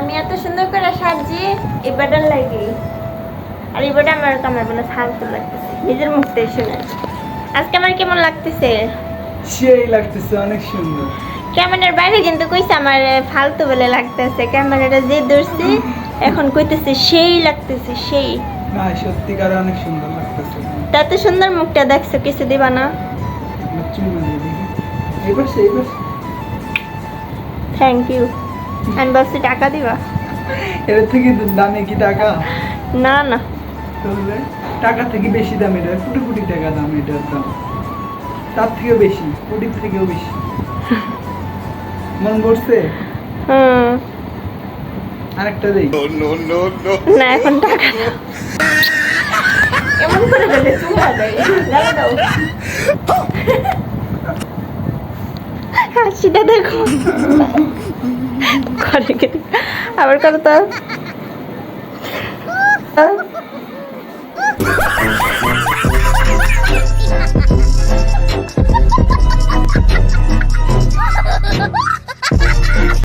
আমি এত সুন্দর করে সাজি এবারটার লাগে আর এবারটা আমার বলে ফালতু লাগতেছে নিজের মুখ থেকে শুনে আজকে আমার কেমন লাগতেছে সেই লাগতেছে অনেক সুন্দর ক্যামেরার বাইরে কিন্তু কইছে আমার ফালতু বলে লাগতেছে ক্যামেরাটা যে ধরছি এখন কইতেছে সেই লাগতেছে সেই না সত্যিকার অনেক সুন্দর লাগতেছে তত সুন্দর মুখটা দেখছো কিছু দিবা না চুমা দিয়ে দেখি এবার থ্যাংক ইউ আমি বলছি টাকা দিবা এর থেকে দামে কি টাকা না না তাহলে টাকা থেকে বেশি দাম এটা কোটি কোটি টাকা দাম এটার দাম তার থেকেও বেশি কোটির থেকেও বেশি মন পড়ছে হুম আরেকটা দেই না এখন টাকা দাও। এমন করে দেবে চুমা দেয় দাও দাও হাসিটা দেখো করে আবার করো তো